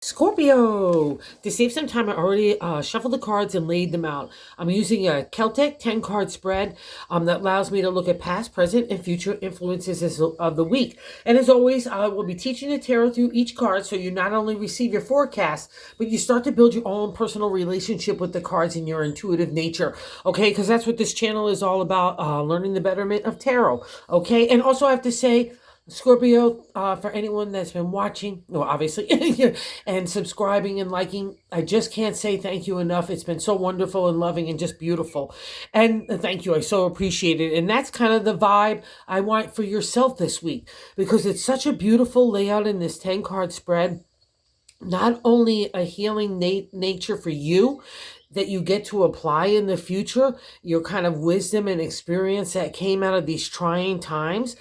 Scorpio, to save some time, I already shuffled the cards and laid them out. I'm using a Celtic 10 card spread that allows me to look at past, present, and future influences of the week. And as always, I will be teaching the tarot through each card so you not only receive your forecast, but you start to build your own personal relationship with the cards and your intuitive nature. Okay, because that's what this channel is all about, learning the betterment of tarot. Okay, and also I have to say, Scorpio, for anyone that's been watching, well, obviously, and subscribing and liking, I just can't say thank you enough. It's been so wonderful and loving and just beautiful. And thank you. I so appreciate it. And that's kind of the vibe I want for yourself this week, because it's such a beautiful layout in this 10 card spread. Not only a healing nature for you that you get to apply in the future, your kind of wisdom and experience that came out of these trying times,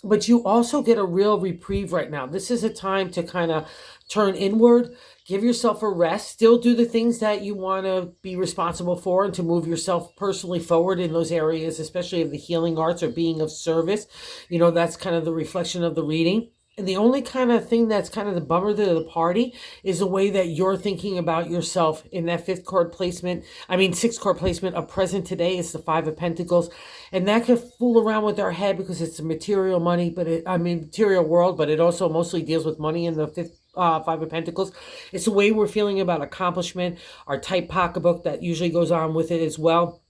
but you also get a real reprieve right now. This is a time to kind of turn inward, give yourself a rest, still do the things that you want to be responsible for, and to move yourself personally forward in those areas, especially of the healing arts or being of service. You know, that's kind of the reflection of the reading. And the only kind of thing that's kind of the bummer to the party is the way that you're thinking about yourself in that sixth card placement of present today is the Five of Pentacles. And that could fool around with our head because it's a material material world, but it also mostly deals with money in the Five of Pentacles. It's the way we're feeling about accomplishment, our tight pocketbook that usually goes on with it as well.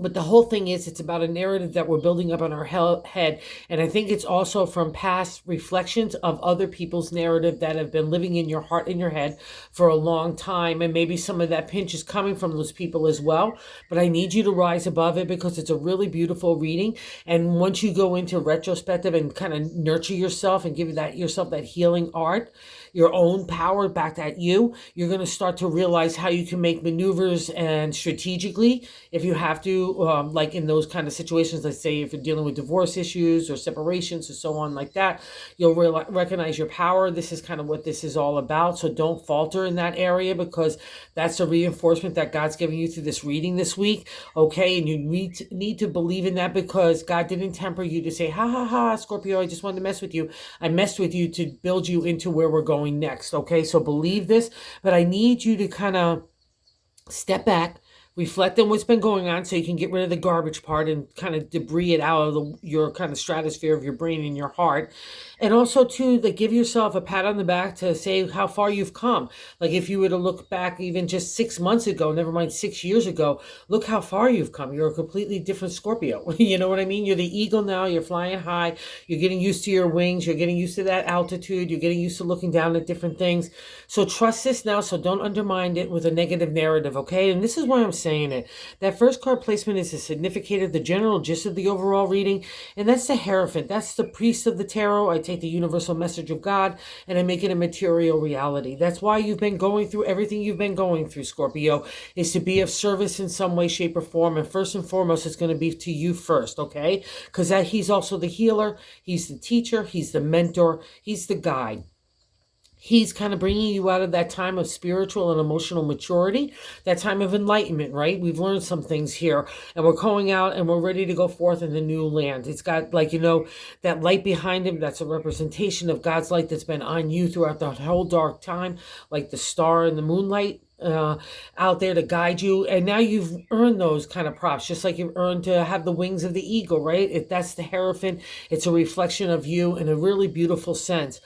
But the whole thing is, it's about a narrative that we're building up on our head. And I think it's also from past reflections of other people's narrative that have been living in your heart and your head for a long time. And maybe some of that pinch is coming from those people as well. But I need you to rise above it because it's a really beautiful reading. And once you go into retrospective and kind of nurture yourself and give yourself that healing art, your own power back at you, you're going to start to realize how you can make maneuvers and strategically, if you have to, like in those kind of situations, let's say if you're dealing with divorce issues or separations or so on like that, you'll recognize your power. This is kind of what this is all about. So don't falter in that area, because that's a reinforcement that God's giving you through this reading this week. Okay, and you need to believe in that, because God didn't temper you to say, ha ha ha, Scorpio, I just wanted to mess with you. I messed with you to build you into where we're going next. Okay, so believe this, but I need you to kind of step back, reflect on what's been going on so you can get rid of the garbage part and kind of debris it out of your kind of stratosphere of your brain and your heart. And also, too, that give yourself a pat on the back to say how far you've come. Like if you were to look back even just 6 months ago, never mind 6 years ago, look how far you've come. You're a completely different Scorpio. You know what I mean? You're the eagle now. You're flying high. You're getting used to your wings. You're getting used to that altitude. You're getting used to looking down at different things. So trust this now. So don't undermine it with a negative narrative, okay? And this is why I'm saying it. That first card placement is a significator, the general gist of the overall reading. And that's the Hierophant. That's the priest of the tarot. I take the universal message of God and I make it a material reality. That's why you've been going through everything you've been going through, Scorpio, is to be of service in some way, shape, or form. And first and foremost, it's going to be to you first, okay? Because he's also the healer, he's the teacher, he's the mentor, he's the guide. He's kind of bringing you out of that time of spiritual and emotional maturity, that time of enlightenment, right? We've learned some things here, and we're going out and we're ready to go forth in the new land. It's got, like, you know, that light behind him. That's a representation of God's light that's been on you throughout the whole dark time, like the star in the moonlight out there to guide you. And now you've earned those kind of props, just like you've earned to have the wings of the eagle, right? If that's the Hierophant, it's a reflection of you in a really beautiful sense.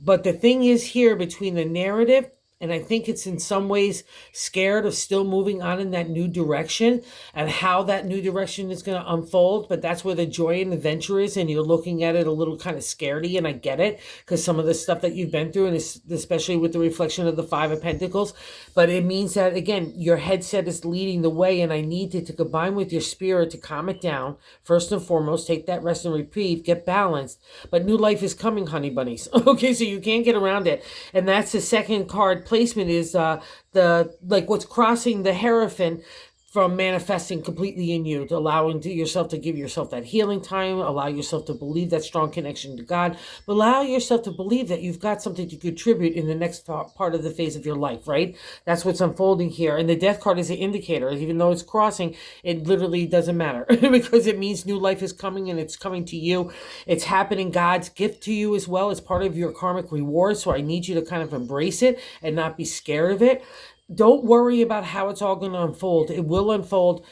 But the thing is here, between the narrative, and I think it's in some ways scared of still moving on in that new direction and how that new direction is going to unfold. But that's where the joy and adventure is. And you're looking at it a little kind of scaredy. And I get it, because some of the stuff that you've been through, and especially with the reflection of the Five of Pentacles. But it means that, again, your headset is leading the way. And I need it to combine with your spirit to calm it down. First and foremost, take that rest and reprieve, get balanced. But new life is coming, honey bunnies. Okay, so you can't get around it. And that's the second card placement, is what's crossing the Hierophant from manifesting completely in you, to allowing yourself to give yourself that healing time, allow yourself to believe that strong connection to God, but allow yourself to believe that you've got something to contribute in the next part of the phase of your life, right? That's what's unfolding here. And the death card is an indicator. Even though it's crossing, it literally doesn't matter because it means new life is coming and it's coming to you. It's happening. God's gift to you as well as part of your karmic reward. So I need you to kind of embrace it and not be scared of it. Don't worry about how it's all going to unfold. It will unfold.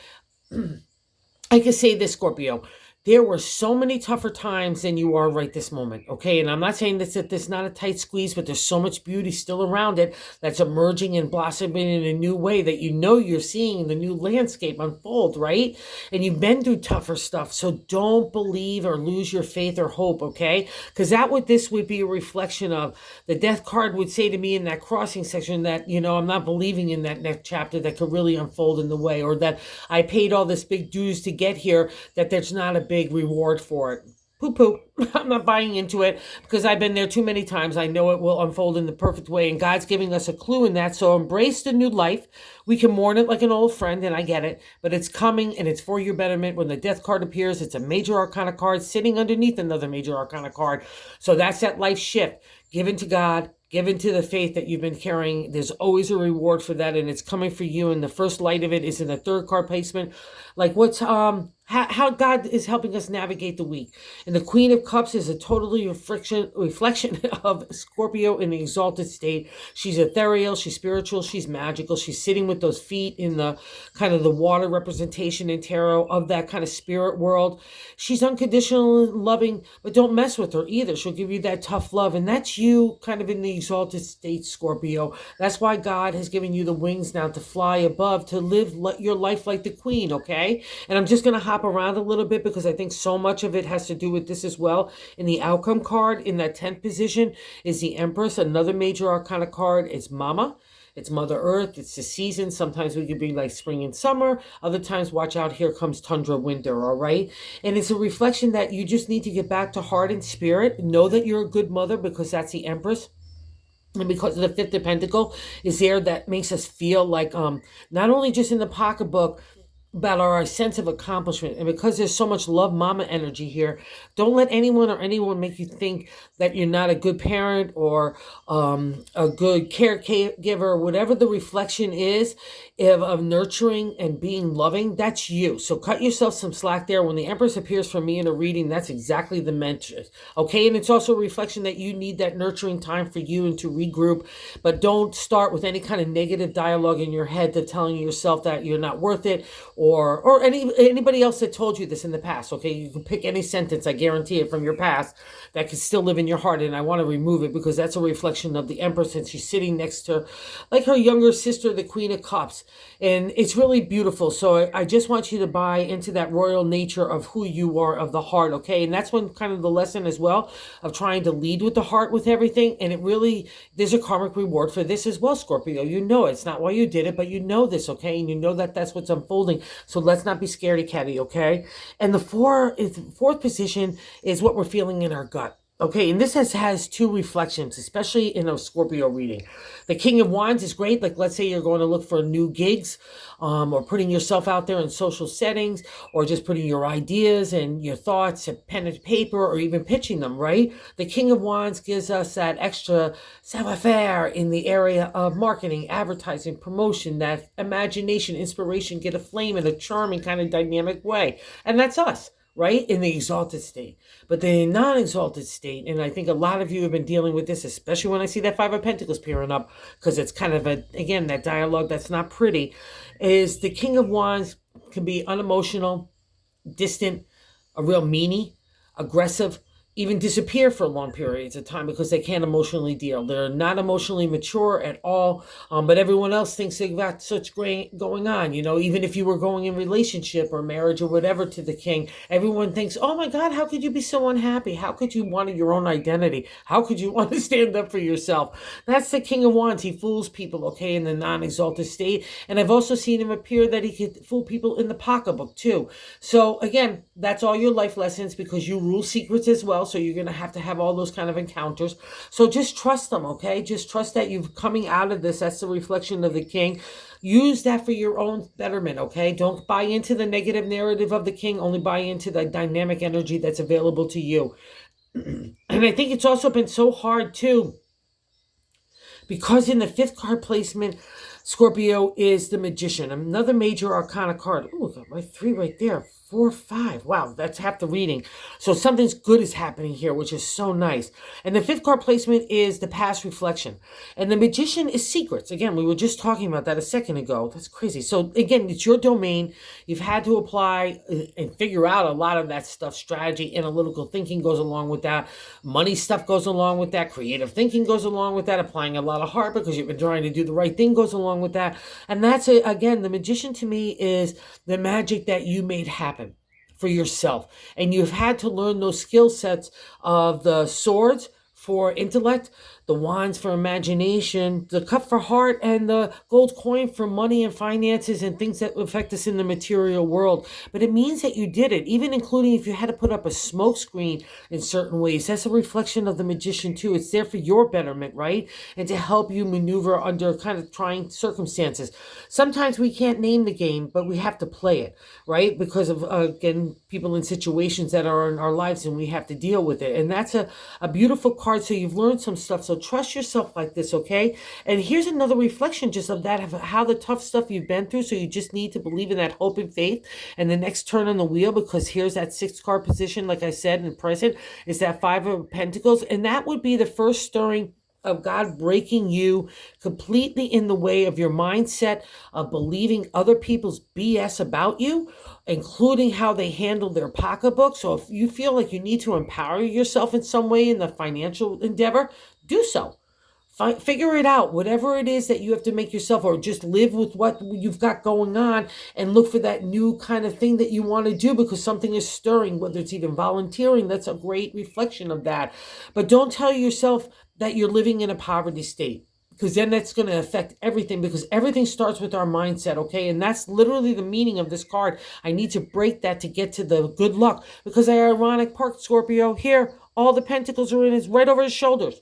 I can say this, Scorpio. There were so many tougher times than you are right this moment, okay? And I'm not saying that there's not a tight squeeze, but there's so much beauty still around it that's emerging and blossoming in a new way that you know you're seeing the new landscape unfold, right? And you've been through tougher stuff, so don't believe or lose your faith or hope, okay? Because this would be a reflection of. The death card would say to me in that crossing section that, I'm not believing in that next chapter that could really unfold in the way, or that I paid all this big dues to get here, that there's not a big reward for it. Poo-poo. I'm not buying into it because I've been there too many times. I know it will unfold in the perfect way, and God's giving us a clue in that. So embrace the new life. We can mourn it like an old friend, and I get it, but it's coming and it's for your betterment. When the death card appears, it's a major arcana card sitting underneath another major arcana card. So that's that life shift given to God, given to the faith that you've been carrying. There's always a reward for that, and it's coming for you. And the first light of it is in the third card placement. Like how God is helping us navigate the week. And the Queen of Cups is a totally reflection of Scorpio in the exalted state. She's ethereal, she's spiritual, she's magical. She's sitting with those feet in the kind of the water representation in tarot of that kind of spirit world. She's unconditional and loving, but don't mess with her either. She'll give you that tough love. And that's you kind of in the exalted state, Scorpio. That's why God has given you the wings now to fly above, to live your life like the Queen, okay? And I'm just going to hop around a little bit because I think so much of it has to do with this as well. In the outcome card, in that 10th position, is the Empress. Another major arcana card is Mama. It's Mother Earth. It's the season. Sometimes we could be like spring and summer. Other times, watch out, here comes tundra, winter, all right? And it's a reflection that you just need to get back to heart and spirit. Know that you're a good mother because that's the Empress. And because of the Fifth of Pentacle is there, that makes us feel like not only just in the pocketbook, but our sense of accomplishment. And because there's so much love mama energy here, don't let anyone make you think that you're not a good parent or a good caregiver. Whatever the reflection is of nurturing and being loving, that's you. So cut yourself some slack there. When the Empress appears for me in a reading, that's exactly the mention. Okay, and it's also a reflection that you need that nurturing time for you and to regroup. But don't start with any kind of negative dialogue in your head to telling yourself that you're not worth it, or anybody else that told you this in the past. Okay, you can pick any sentence, I guarantee it, from your past that can still live in your heart, and I want to remove it because that's a reflection of the Empress, and she's sitting next to like her younger sister, the Queen of Cups, and it's really beautiful. So I just want you to buy into that royal nature of who you are, of the heart, okay? And that's one kind of the lesson as well of trying to lead with the heart with everything, and it really, there's a karmic reward for this as well, Scorpio. You know it's not why you did it, but you know this, okay? And you know that that's what's unfolding. So let's not be scaredy catty, okay? And the fourth position is what we're feeling in our gut. Okay, and this has two reflections, especially in a Scorpio reading. The King of Wands is great. Like, let's say you're going to look for new gigs, or putting yourself out there in social settings, or just putting your ideas and your thoughts to pen and paper, or even pitching them, right? The King of Wands gives us that extra savoir-faire in the area of marketing, advertising, promotion, that imagination, inspiration, get aflame in a charming kind of dynamic way. And that's us, right? In the exalted state. But the non-exalted state, and I think a lot of you have been dealing with this, especially when I see that Five of Pentacles peering up, because it's kind of again, that dialogue that's not pretty, is the King of Wands can be unemotional, distant, a real meanie, aggressive, even disappear for long periods of time because they can't emotionally deal. They're not emotionally mature at all, but everyone else thinks they've got such great going on. You know, even if you were going in relationship or marriage or whatever to the king, everyone thinks, oh my God, how could you be so unhappy? How could you want your own identity? How could you want to stand up for yourself? That's the King of Wands. He fools people, okay, in the non-exalted state. And I've also seen him appear that he could fool people in the pocketbook too. So again, that's all your life lessons because you rule secrets as well. So you're going to have all those kind of encounters. So just trust them, okay? Just trust that you're coming out of this. That's the reflection of the king. Use that for your own betterment, okay? Don't buy into the negative narrative of the king. Only buy into the dynamic energy that's available to you. And I think it's also been so hard too, because in the fifth card placement, Scorpio is the magician, another major arcana card. Oh, got my 3 right there. 4, 5. Wow, that's half the reading. So something's good is happening here, which is so nice. And the fifth card placement is the past reflection. And the magician is secrets. Again, we were just talking about that a second ago. That's crazy. So again, it's your domain. You've had to apply and figure out a lot of that stuff. Strategy, analytical thinking goes along with that. Money stuff goes along with that. Creative thinking goes along with that. Applying a lot of heart because you've been trying to do the right thing goes along with that. And that's it. Again, the magician to me is the magic that you made happen for yourself. And you've had to learn those skill sets of the swords for intellect, the wands for imagination, the cup for heart, and the gold coin for money and finances and things that affect us in the material world. But it means that you did it, even including if you had to put up a smoke screen in certain ways. That's a reflection of the magician too. It's there for your betterment, right? And to help you maneuver under kind of trying circumstances. Sometimes we can't name the game, but we have to play it, right? Because of, again, people in situations that are in our lives and we have to deal with it. And that's a beautiful card. So you've learned some stuff. So trust yourself like this, okay? And here's another reflection just of that, of how the tough stuff you've been through. So you just need to believe in that hope and faith and the next turn on the wheel, because here's that 6th card position, like I said, in present, is that 5 of Pentacles. And that would be the first stirring of God breaking you completely in the way of your mindset of believing other people's BS about you, including how they handle their pocketbook. So if you feel like you need to empower yourself in some way in the financial endeavor, do so. Figure it out, whatever it is that you have to make yourself, or just live with what you've got going on and look for that new kind of thing that you want to do because something is stirring, whether it's even volunteering. That's a great reflection of that. But don't tell yourself that you're living in a poverty state, because then that's going to affect everything, because everything starts with our mindset, okay? And that's literally the meaning of this card. I need to break that to get to the good luck, because the ironic part, Scorpio, here, all the pentacles are in, is right over his shoulders.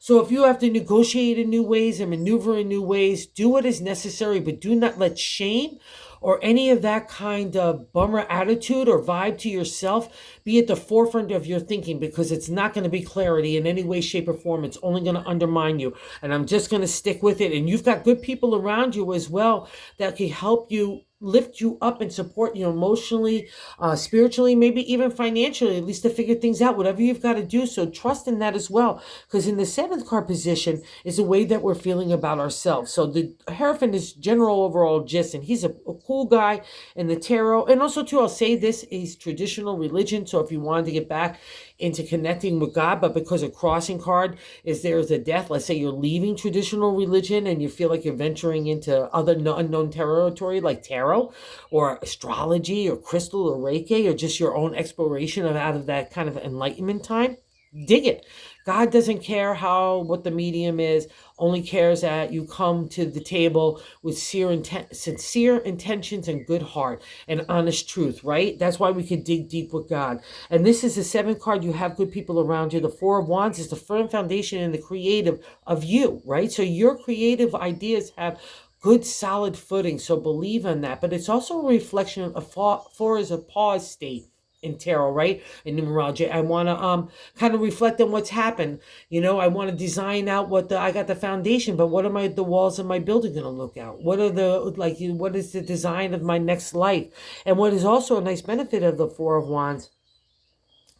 So if you have to negotiate in new ways and maneuver in new ways, do what is necessary, but do not let shame or any of that kind of bummer attitude or vibe to yourself be at the forefront of your thinking, because it's not going to be clarity in any way, shape, or form. It's only going to undermine you. And I'm just going to stick with it. And you've got good people around you as well that can help you, lift you up and support you emotionally, spiritually, maybe even financially, at least to figure things out, whatever you've got to do. So trust in that as well, because in the 7th card position is the way that we're feeling about ourselves. So the Hierophant is general overall gist, and he's a cool guy in the tarot. And also too, I'll say this is traditional religion. So if you wanted to get back into connecting with God, but because a crossing card is there's a death, let's say you're leaving traditional religion and you feel like you're venturing into other unknown territory like tarot or astrology or crystal or Reiki, or just your own exploration of out of that kind of enlightenment time, dig it. God doesn't care what the medium is, only cares that you come to the table with sincere intentions and good heart and honest truth, right? That's why we can dig deep with God. And this is the 7th card. You have good people around you. The 4 of Wands is the firm foundation and the creative of you, right? So your creative ideas have good solid footing. So believe in that. But it's also a reflection of 4 is a pause state in tarot, right? In numerology, I want to kind of reflect on what's happened. You know, I want to design out I got the foundation, but what am the walls of my building going to look out? What are what is the design of my next life? And what is also a nice benefit of the 4 of Wands,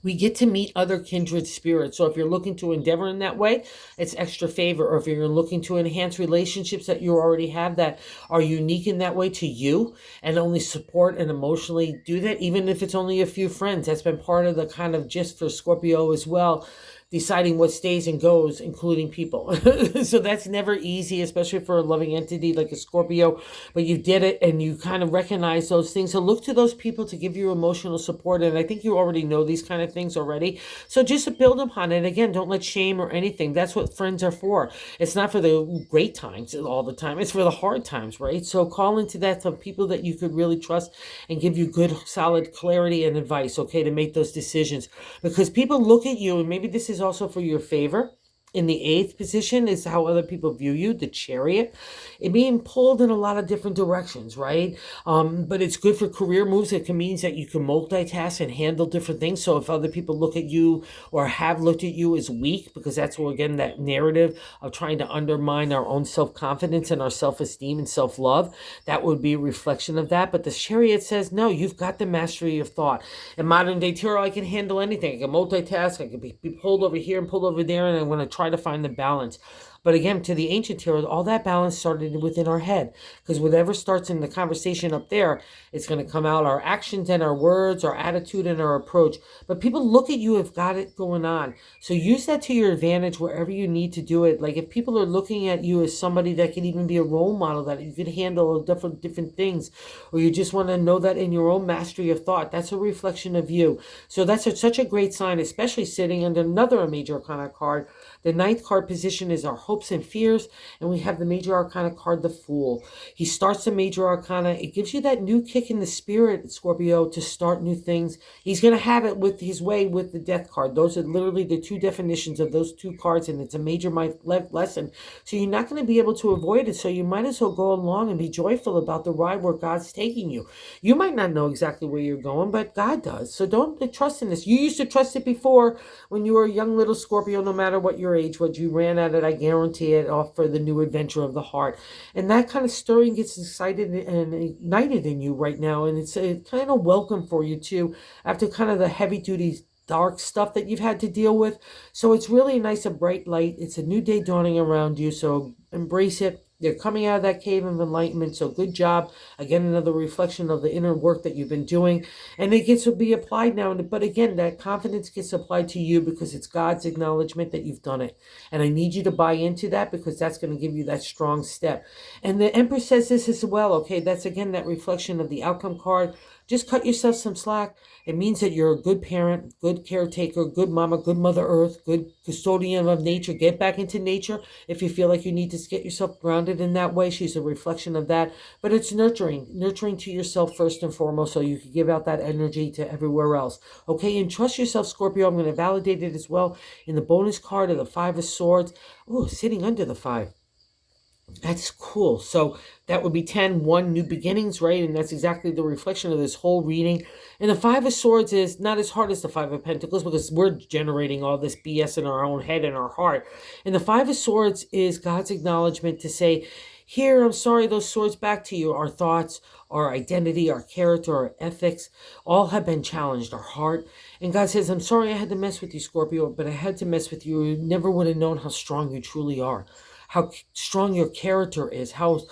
we get to meet other kindred spirits. So if you're looking to endeavor in that way, it's extra favor. Or if you're looking to enhance relationships that you already have that are unique in that way to you, and only support and emotionally do that, even if it's only a few friends. That's been part of the kind of gist for Scorpio as well. deciding what stays and goes, including people. So that's never easy, especially for a loving entity like a Scorpio. But you did it, and you kind of recognize those things. So look to those people to give you emotional support. And I think you already know these kind of things already. So just to build upon it, again, don't let shame or anything. That's what friends are for. It's not for the great times all the time. It's for the hard times, right? So call into that from people that you could really trust and give you good, solid clarity and advice, okay, to make those decisions. Because people look at you, and maybe this is also for your favor. In the eighth position is how other people view you, the Chariot. It being pulled in a lot of different directions, right? But it's good for career moves. It can means that you can multitask and handle different things. So if other people look at you or have looked at you as weak, because that's where, again, that narrative of trying to undermine our own self-confidence and our self-esteem and self-love, that would be a reflection of that. But the Chariot says, no, you've got the mastery of thought. In modern day tarot, I can handle anything. I can multitask. I can be pulled over here and pulled over there, and I'm going to try to find the balance. But again, to the ancient tarot, all that balance started within our head, because whatever starts in the conversation up there, it's going to come out, our actions and our words, our attitude and our approach. But people look at you, have got it going on. So use that to your advantage wherever you need to do it. Like if people are looking at you as somebody that could even be a role model, that you could handle different things, or you just want to know that in your own mastery of thought, that's a reflection of you. So that's such a great sign, especially sitting under another major arcana card. The ninth card position is our hopes and fears, and we have the major arcana card, the Fool. He starts the major arcana. It gives you that new kick in the spirit, Scorpio, to start new things. He's going to have it with his way with the Death card. Those are literally the two definitions of those two cards, and it's a major lesson. So you're not going to be able to avoid it, so you might as well go along and be joyful about the ride where God's taking you. You might not know exactly where you're going, but God does. So don't trust in this. You used to trust it before when you were a young little Scorpio, no matter what your age was. You ran at it, I guarantee it, off for the new adventure of the heart. And that kind of stirring gets excited and ignited in you right now. And it's a kind of welcome for you too, after kind of the heavy duty dark stuff that you've had to deal with. So it's really nice, a bright light. It's a new day dawning around you. So embrace it. They're coming out of that cave of enlightenment. So good job. Again, another reflection of the inner work that you've been doing. And it gets to be applied now. But again, that confidence gets applied to you because it's God's acknowledgement that you've done it. And I need you to buy into that, because that's going to give you that strong step. And the Empress says this as well. Okay, that's again that reflection of the outcome card. Just cut yourself some slack. It means that you're a good parent, good caretaker, good mama, good Mother Earth, good custodian of nature. Get back into nature if you feel like you need to get yourself grounded in that way. She's a reflection of that. But it's nurturing to yourself first and foremost, so you can give out that energy to everywhere else. Okay, and trust yourself, Scorpio. I'm going to validate it as well in the bonus card of the Five of Swords. Oh, sitting under the 5. That's cool. So that would be 10, 1, new beginnings, right? And that's exactly the reflection of this whole reading. And the Five of Swords is not as hard as the Five of Pentacles, because we're generating all this BS in our own head and our heart. And the Five of Swords is God's acknowledgement to say, here, I'm sorry, those swords back to you. Our thoughts, our identity, our character, our ethics, all have been challenged, our heart. And God says, I'm sorry I had to mess with you, Scorpio, but I had to mess with you. You never would have known how strong you truly are, how strong your character is, how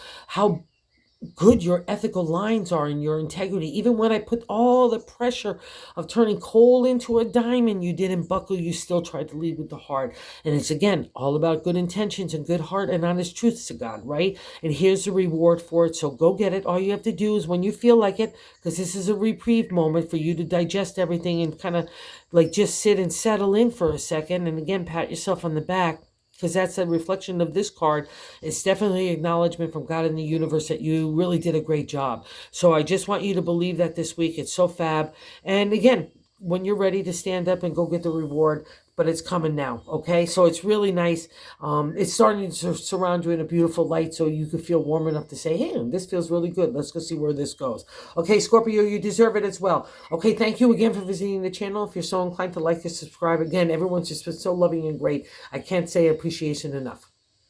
good your ethical lines are and your integrity. Even when I put all the pressure of turning coal into a diamond, you didn't buckle. You still tried to lead with the heart. And it's, again, all about good intentions and good heart and honest truths to God, right? And here's the reward for it. So go get it. All you have to do is when you feel like it, because this is a reprieve moment for you to digest everything and kind of like just sit and settle in for a second. And again, pat yourself on the back, because that's a reflection of this card. It's definitely acknowledgement from God in the universe that you really did a great job. So I just want you to believe that this week. It's so fab. And again, when you're ready to stand up and go get the reward, but it's coming now, okay? So it's really nice. It's starting to surround you in a beautiful light, so you can feel warm enough to say, hey, this feels really good. Let's go see where this goes. Okay, Scorpio, you deserve it as well. Okay, thank you again for visiting the channel. If you're so inclined to like and subscribe, again, everyone's just been so loving and great. I can't say appreciation enough.